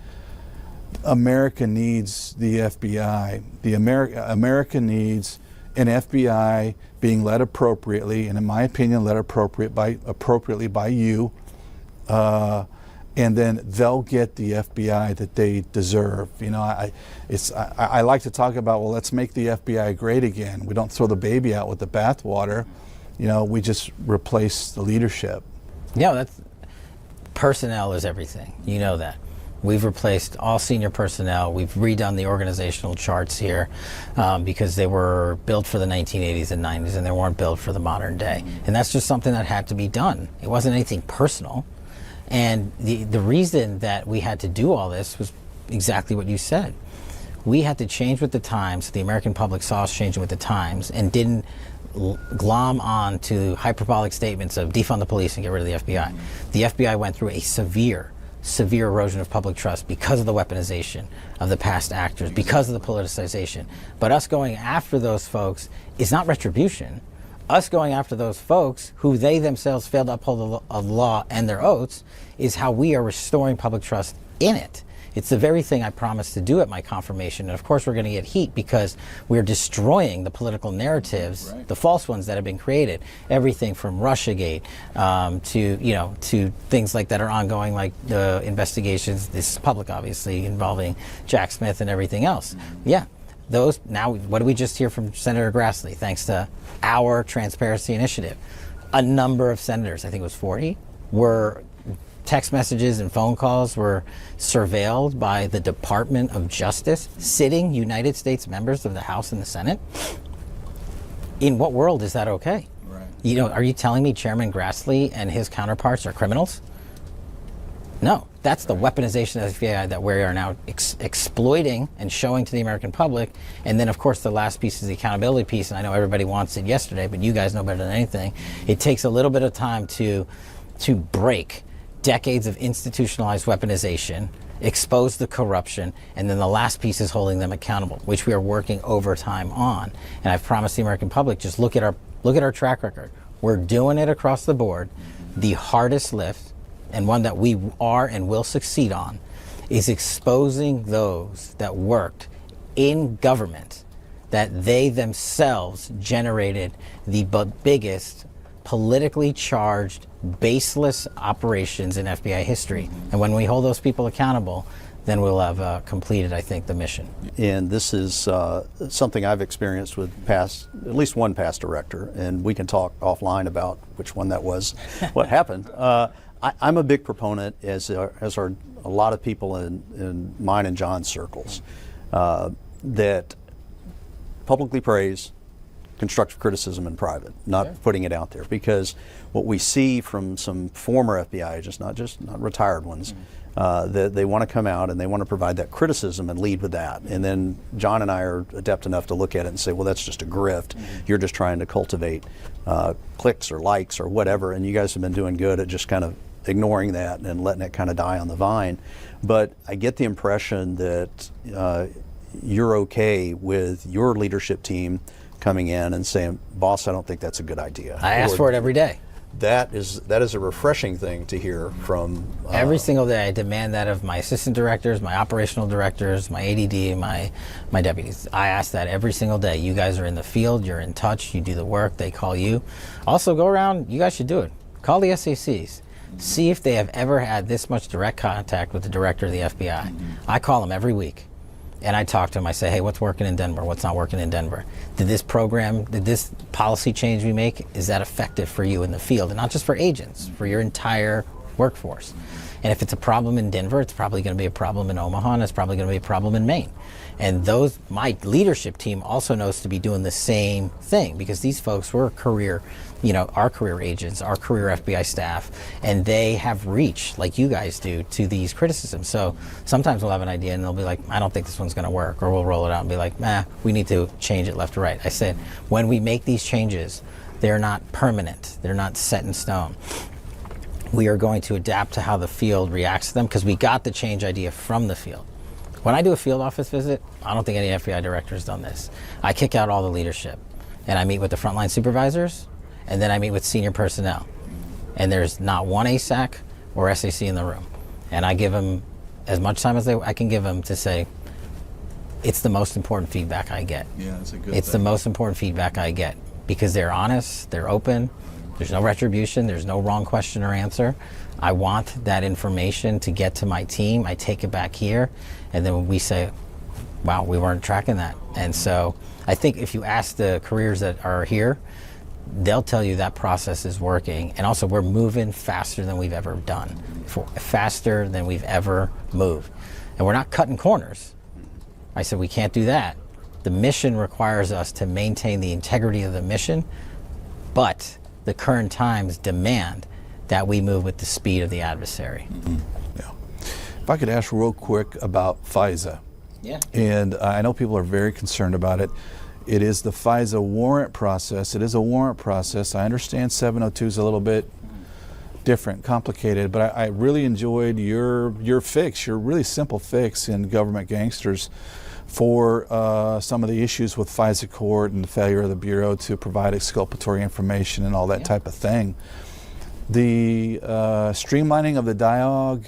[SPEAKER 1] America needs the FBI. America needs an FBI being led appropriately, and in my opinion, led appropriately by you, and then they'll get the FBI that they deserve. You know, I like to talk about, well, let's make the FBI great again. We don't throw the baby out with the bathwater. You know, we just replace the leadership.
[SPEAKER 2] Yeah, personnel is everything. You know that. We've replaced all senior personnel. We've redone the organizational charts here because they were built for the 1980s and 90s and they weren't built for the modern day. And that's just something that had to be done. It wasn't anything personal. And the reason that we had to do all this was exactly what you said. We had to change with the times. The American public saw us changing with the times and didn't glom on to hyperbolic statements of defund the police and get rid of the FBI. The FBI went through a severe erosion of public trust because of the weaponization of the past actors, because of the politicization. But us going after those folks is not retribution. Us going after those folks who they themselves failed to uphold the law and their oaths is how we are restoring public trust in it. It's the very thing I promised to do at my confirmation. And of course, we're going to get heat because we're destroying the political narratives, right, the false ones that have been created. Everything from Russiagate to things like that are ongoing, like the investigations. This is public, obviously, involving Jack Smith and everything else. Yeah, those now. What did we just hear from Senator Grassley? Thanks to our transparency initiative, a number of senators, I think it was 40, were. Text messages and phone calls were surveilled by the Department of Justice, sitting United States members of the House and the Senate. In what world is that okay?
[SPEAKER 1] Right.
[SPEAKER 2] You know, are you telling me Chairman Grassley and his counterparts are criminals? No, that's the weaponization of the FBI that we are now exploiting and showing to the American public. And then, of course, the last piece is the accountability piece. And I know everybody wants it yesterday, but you guys know better than anything. It takes a little bit of time to break decades of institutionalized weaponization, expose the corruption, and then the last piece is holding them accountable, which we are working overtime on. And I've promised the American public, just look at our track record. We're doing it across the board. The hardest lift, and one that we are and will succeed on, is exposing those that worked in government, that they themselves generated the biggest politically charged, baseless operations in FBI history. And when we hold those people accountable, then we'll have completed, I think, the mission.
[SPEAKER 3] And this is something I've experienced with at least one past director, and we can talk offline about which one that was, what happened. I'm a big proponent, as are a lot of people in mine and John's circles, that publicly praise, constructive criticism in private, not putting it out there, because what we see from some former FBI agents, not retired ones, that they want to come out and they want to provide that criticism and lead with that. And then John and I are adept enough to look at it and say, well, that's just a grift. You're just trying to cultivate clicks or likes or whatever, and you guys have been doing good at just kind of ignoring that and letting it kind of die on the vine. But I get the impression that you're okay with your leadership team coming in and saying, boss, I don't think that's a good idea.
[SPEAKER 2] I ask for it every day.
[SPEAKER 3] That is a refreshing thing to hear from...
[SPEAKER 2] every single day I demand that of my assistant directors, my operational directors, my ADD, my deputies. I ask that every single day. You guys are in the field, you're in touch, you do the work, they call you. Also go around, you guys should do it. Call the SACs. See if they have ever had this much direct contact with the director of the FBI. I call them every week. And I talk to them, I say, hey, what's working in Denver? What's not working in Denver? Did this policy change we make, is that effective for you in the field? And not just for agents, for your entire workforce. And if it's a problem in Denver, it's probably going to be a problem in Omaha, and it's probably going to be a problem in Maine. And my leadership team also knows to be doing the same thing, because these folks were our career agents, our career FBI staff, and they have reach, like you guys do, to these criticisms. So sometimes we'll have an idea and they'll be like, I don't think this one's going to work, or we'll roll it out and be like, we need to change it left or right. I said, when we make these changes, they're not permanent, they're not set in stone. We are going to adapt to how the field reacts to them, because we got the change idea from the field. When I do a field office visit, I don't think any FBI director has done this. I kick out all the leadership, and I meet with the frontline supervisors, and then I meet with senior personnel. And there's not one ASAC or SAC in the room. And I give them as much time as I can give them to say, it's the most important feedback I get.
[SPEAKER 1] Yeah, it's a good
[SPEAKER 2] It's the most important feedback I get because they're honest, they're open, there's no retribution, there's no wrong question or answer. I want that information to get to my team. I take it back here, and then we say, wow, we weren't tracking that. And so I think if you ask the careers that are here, they'll tell you that process is working. And also we're moving faster than we've ever done, faster than we've ever moved. And we're not cutting corners. I said, we can't do that. The mission requires us to maintain the integrity of the mission, but the current times demand that we move with the speed of the adversary.
[SPEAKER 1] Yeah. If I could ask real quick about FISA.
[SPEAKER 2] Yeah.
[SPEAKER 1] And I know people are very concerned about it. It is the FISA warrant process. It is a warrant process. I understand 702 is a little bit different, complicated, but I really enjoyed your fix, your really simple fix in Government Gangsters for some of the issues with FISA court and the failure of the Bureau to provide exculpatory information and all that type of thing. The streamlining of the dialogue,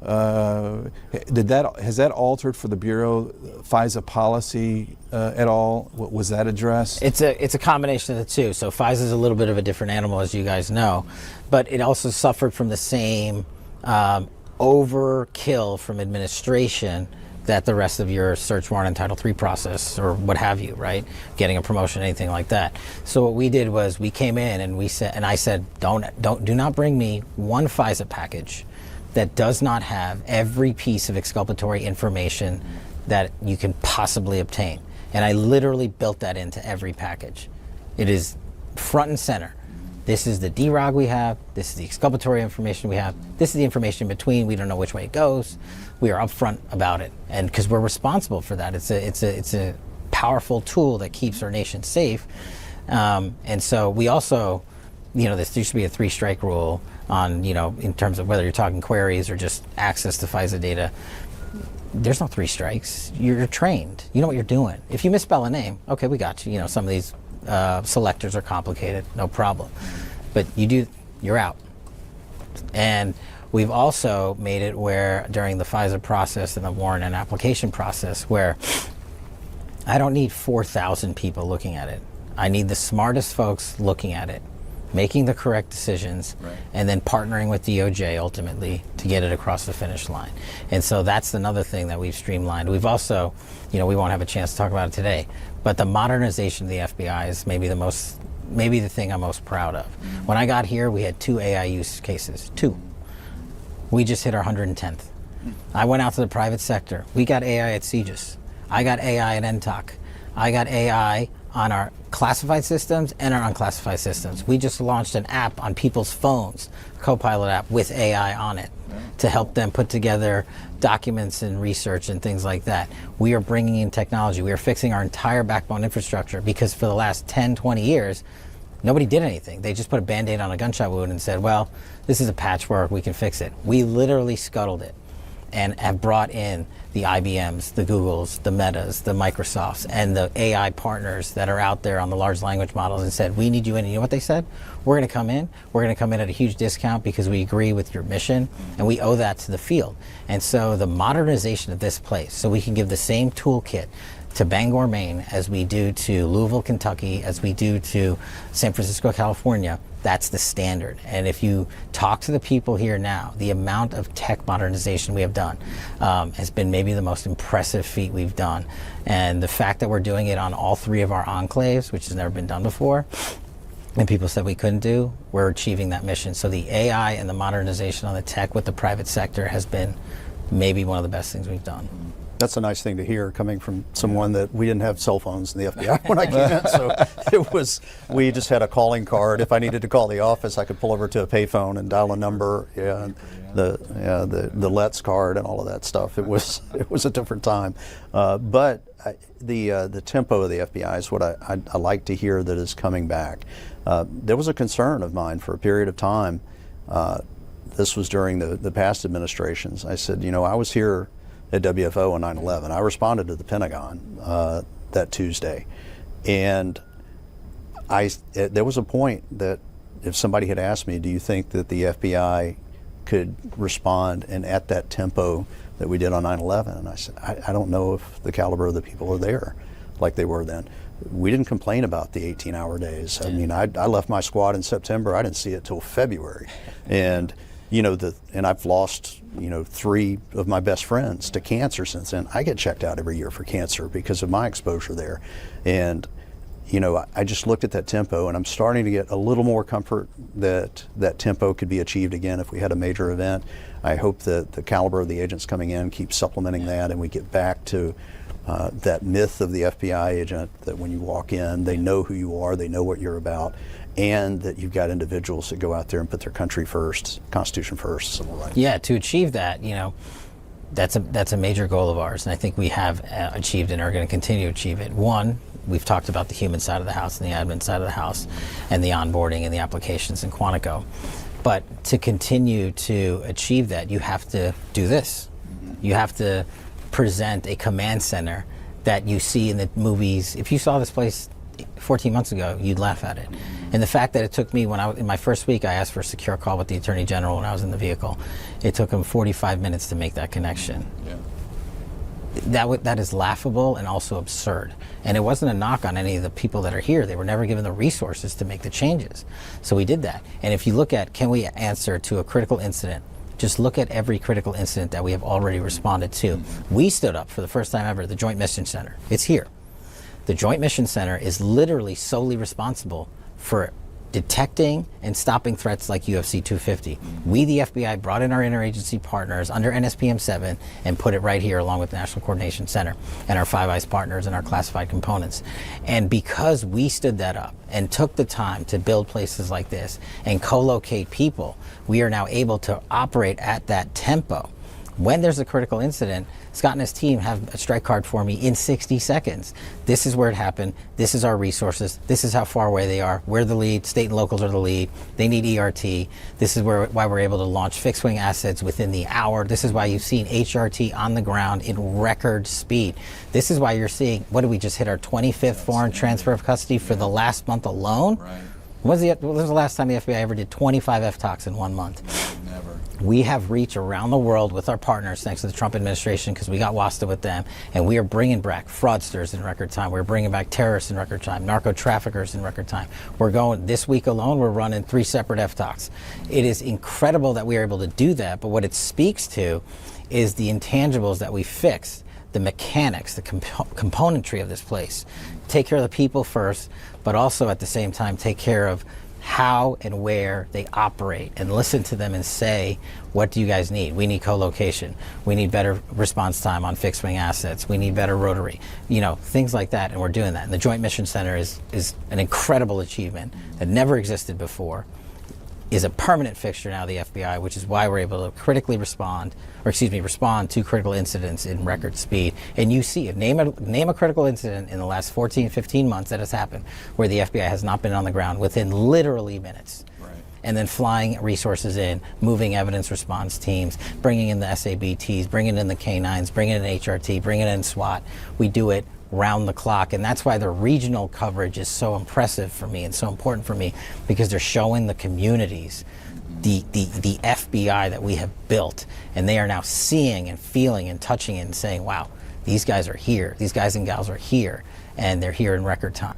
[SPEAKER 1] has that altered for the Bureau FISA policy at all? Was that addressed?
[SPEAKER 2] It's a combination of the two. So FISA is a little bit of a different animal, as you guys know, but it also suffered from the same overkill from administration that the rest of your search warrant and Title III process or what have you, right? Getting a promotion, anything like that. So what we did was we came in and I said, do not bring me one FISA package that does not have every piece of exculpatory information that you can possibly obtain. And I literally built that into every package. It is front and center. This is the DROG we have, this is the exculpatory information we have, this is the information in between, we don't know which way it goes. We are upfront about it, and because we're responsible for that. It's a powerful tool that keeps our nation safe. And so we also, there used to be a 3-strike rule on, in terms of whether you're talking queries or just access to FISA data. There's no 3 strikes. You're trained. You know what you're doing. If you misspell a name, okay, we got you. Some of these selectors are complicated, no problem. But you're out. And we've also made it where during the FISA process and the warrant and application process where I don't need 4,000 people looking at it. I need the smartest folks looking at it, making the correct decisions, and then partnering with DOJ ultimately to get it across the finish line. And so that's another thing that we've streamlined. We've also, we won't have a chance to talk about it today, but the modernization of the FBI is maybe the thing I'm most proud of. When I got here, we had 2 AI use cases, 2. We just hit our 110th. I went out to the private sector. We got AI at CGIS. I got AI at NTOC. I got AI on our classified systems and our unclassified systems. We just launched an app on people's phones, Copilot app with AI on it to help them put together documents and research and things like that. We are bringing in technology. We are fixing our entire backbone infrastructure because for the last 10, 20 years, nobody did anything. They just put a Band-Aid on a gunshot wound and said, well, this is a patchwork, we can fix it. We literally scuttled it and have brought in the IBMs, the Googles, the Metas, the Microsofts, and the AI partners that are out there on the large language models and said, we need you in. And you know what they said? We're going to come in. We're going to come in at a huge discount because we agree with your mission, and we owe that to the field. And so the modernization of this place, so we can give the same toolkit to Bangor, Maine, as we do to Louisville, Kentucky, as we do to San Francisco, California, that's the standard. And if you talk to the people here now, the amount of tech modernization we have done has been maybe the most impressive feat we've done. And the fact that we're doing it on all 3 of our enclaves, which has never been done before, and people said we couldn't do, we're achieving that mission. So the AI and the modernization on the tech with the private sector has been maybe one of the best things we've done.
[SPEAKER 3] That's a nice thing to hear coming from someone that we didn't have cell phones in the FBI when I came in. So we just had a calling card. If I needed to call the office, I could pull over to a payphone and dial a number, the Let's card and all of that stuff. It was a different time. But the tempo of the FBI is what I like to hear that is coming back. There was a concern of mine for a period of time. This was during the past administrations. I said, I was here at WFO on 9/11. I responded to the Pentagon that Tuesday, and there was a point that if somebody had asked me, do you think that the FBI could respond and at that tempo that we did on 9/11. And I said, I don't know if the caliber of the people are there like they were then. We didn't complain about the 18-hour days. I mean, I left my squad in September. I didn't see it till February. And, you know, and I've lost, you know, 3 of my best friends to cancer since then. I get checked out every year for cancer because of my exposure there. And, you know, I just looked at that tempo, and I'm starting to get a little more comfort that that tempo could be achieved again if we had a major event. I hope that the caliber of the agents coming in keeps supplementing that, and we get back to that myth of the FBI agent, that when you walk in, they know who you are, they know what you're about, and that you've got individuals that go out there and put their country first, Constitution first, civil rights.
[SPEAKER 2] Yeah, to achieve that, you know, that's a major goal of ours, and I think we have achieved and are going to continue to achieve it. One, we've talked about the human side of the house and the admin side of the house and the onboarding and the applications in Quantico. But to continue to achieve that, you have to do this. You have to present a command center that you see in the movies. If you saw this place 14 months ago, you'd laugh at it. And the fact that it took me, in my first week, I asked for a secure call with the Attorney General when I was in the vehicle. It took him 45 minutes to make that connection.
[SPEAKER 1] Yeah.
[SPEAKER 2] That is laughable and also absurd. And it wasn't a knock on any of the people that are here. They were never given the resources to make the changes. So we did that. And if you look at, can we answer to a critical incident? Just look at every critical incident that we have already responded to. We stood up for the first time ever, the Joint Mission Center. It's here. The Joint Mission Center is literally solely responsible for detecting and stopping threats like UFC 250. We, the FBI, brought in our interagency partners under NSPM 7 and put it right here along with the National Coordination Center and our Five Eyes partners and our classified components. And because we stood that up and took the time to build places like this and co-locate people, we are now able to operate at that tempo. When there's a critical incident, Scott and his team have a strike card for me in 60 seconds. This is where it happened. This is our resources. This is how far away they are. We're the lead. State and locals are the lead. They need ERT. This is why we're able to launch fixed wing assets within the hour. This is why you've seen HRT on the ground in record speed. This is why you're seeing, what did we just hit, our 25th foreign transfer of custody for the last month alone?
[SPEAKER 1] Right.
[SPEAKER 2] When was the last time the FBI ever did 25 FTOCs in 1 month?
[SPEAKER 1] Never.
[SPEAKER 2] We have reach around the world with our partners thanks to the Trump administration, because we got WASTA with them, and we are bringing back fraudsters in record time. We're bringing back terrorists in record time, narco traffickers in record time. We're going, this week alone, we're running 3 separate FTOCs. It is incredible that we are able to do that, but what it speaks to is the intangibles that we fixed, the mechanics, the componentry of this place. Take care of the people first, but also at the same time take care of how and where they operate, and listen to them and say, what do you guys need? We need co-location. We need better response time on fixed wing assets. We need better rotary, you know, things like that, and we're doing that. And the Joint Mission Center is an incredible achievement that never existed before, is a permanent fixture now of the FBI, which is why we're able to critically respond to critical incidents in record speed. And you see it. Name a critical incident in the last 14, 15 months that has happened where the FBI has not been on the ground within literally minutes.
[SPEAKER 1] Right.
[SPEAKER 2] And then flying resources in, moving evidence response teams, bringing in the SABTs, bringing in the K9s, bringing in HRT, bringing in SWAT. We do it round the clock, and that's why the regional coverage is so impressive for me and so important for me, because they're showing the communities the FBI that we have built, and they are now seeing and feeling and touching it and saying, wow, these guys are here, these guys and gals are here, and they're here in record time.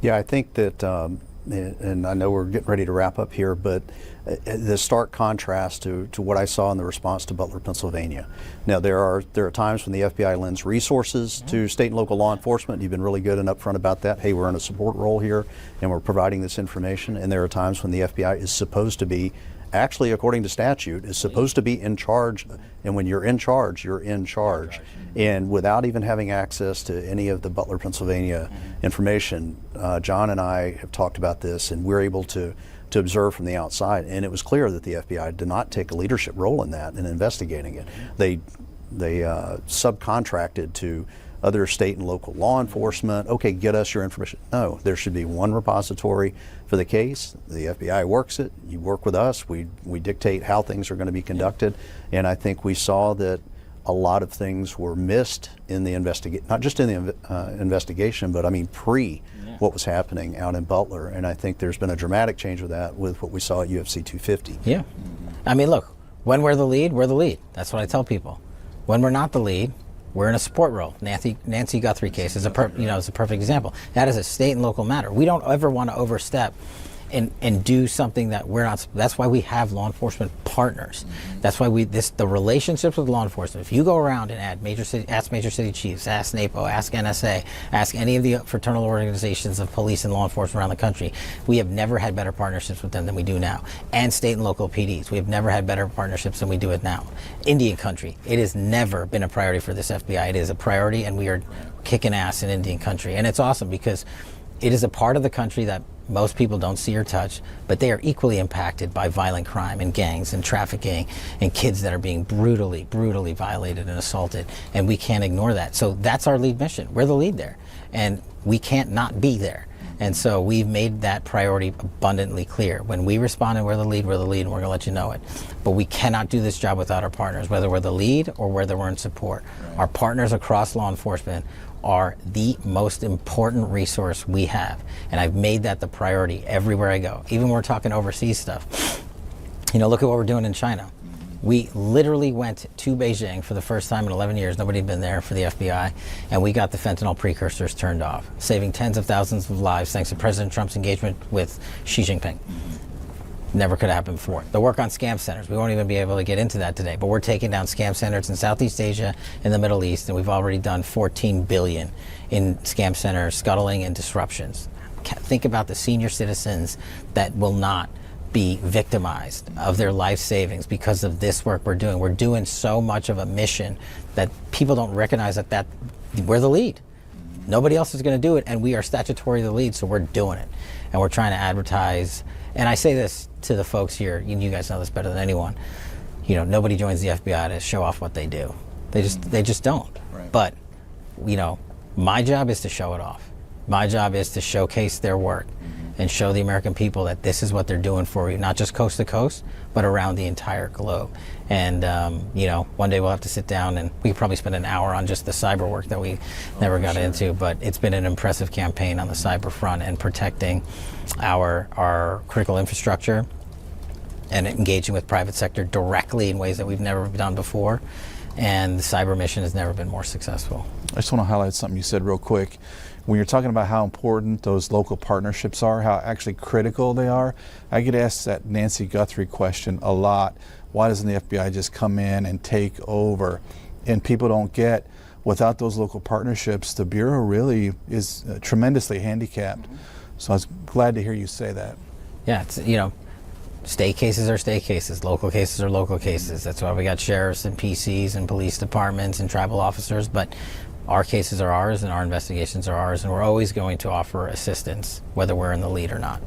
[SPEAKER 3] Yeah, I think that, and I know we're getting ready to wrap up here, but the stark contrast to what I saw in the response to Butler, Pennsylvania. Now, there are times when the FBI lends resources to state and local law enforcement. You've been really good and upfront about that. Hey, we're in a support role here, and we're providing this information. And there are times when the FBI is supposed to be, actually, according to statute, is supposed to be in charge. And when you're in charge, you're in charge. And without even having access to any of the Butler, Pennsylvania information, John and I have talked about this, and we're able to observe from the outside. And it was clear that the FBI did not take a leadership role in that, in investigating it. They subcontracted to other state and local law enforcement. Okay, get us your information. No, there should be one repository for the case. The FBI works it. You work with us. We dictate how things are going to be conducted. And I think we saw that a lot of things were missed in the investigation, not just in the investigation, but I mean what was happening out in Butler. And I think there's been a dramatic change with that, with what we saw at UFC 250.
[SPEAKER 2] Yeah. I mean, look, when we're the lead, we're the lead. That's what I tell people. When we're not the lead, we're in a support role. Nancy Guthrie case is a perfect example. That is a state and local matter. We don't ever want to overstep and do something that we're not. That's why we have law enforcement partners. That's why the relationships with law enforcement. If you go around and ask major city chiefs, ask NAPO, ask NSA, ask any of the fraternal organizations of police and law enforcement around the country, we have never had better partnerships with them than we do now. And state and local PDs, we have never had better partnerships than we do it now. Indian country, it has never been a priority for this FBI. It is a priority, and we are kicking ass in Indian country. And it's awesome because it is a part of the country that most people don't see or touch, but they are equally impacted by violent crime and gangs and trafficking and kids that are being brutally violated and assaulted. And we can't ignore that. So that's our lead mission. We're the lead there. And we can't not be there. And so we've made that priority abundantly clear. When we respond and we're the lead, and we're going to let you know it. But we cannot do this job without our partners, whether we're the lead or whether we're in support. Right. Our partners across law enforcement are the most important resource we have. And I've made that the priority everywhere I go. Even when we're talking overseas stuff. Look at what we're doing in China. We literally went to Beijing for the first time in 11 years. Nobody had been there for the FBI. And we got the fentanyl precursors turned off, saving tens of thousands of lives thanks to President Trump's engagement with Xi Jinping. Never could have happened before. The work on scam centers, we won't even be able to get into that today, but we're taking down scam centers in Southeast Asia and the Middle East, and we've already done $14 billion in scam center scuttling and disruptions. Think about the senior citizens that will not be victimized of their life savings because of this work we're doing. We're doing so much of a mission that people don't recognize that we're the lead. Nobody else is going to do it, and we are statutorily the lead, so we're doing it. And we're trying to advertise. And I say this to the folks here, and you guys know this better than anyone. Nobody joins the FBI to show off what they do. They just don't. Right. But, my job is to show it off. My job is to showcase their work and show the American people that this is what they're doing for you, not just coast to coast, but around the entire globe. And, one day we'll have to sit down and we could probably spend an hour on just the cyber work that we never got into, but it's been an impressive campaign on the cyber front and protecting our critical infrastructure and engaging with private sector directly in ways that we've never done before. And the cyber mission has never been more successful.
[SPEAKER 1] I just want to highlight something you said real quick. When you're talking about how important those local partnerships are, how actually critical they are, I get asked that Nancy Guthrie question a lot. Why doesn't the FBI just come in and take over? And people don't get, without those local partnerships, the Bureau really is tremendously handicapped. So I was glad to hear you say that.
[SPEAKER 2] Yeah, it's, state cases are state cases, local cases are local cases. That's why we got sheriffs and PCs and police departments and tribal officers, but our cases are ours and our investigations are ours, and we're always going to offer assistance, whether we're in the lead or not.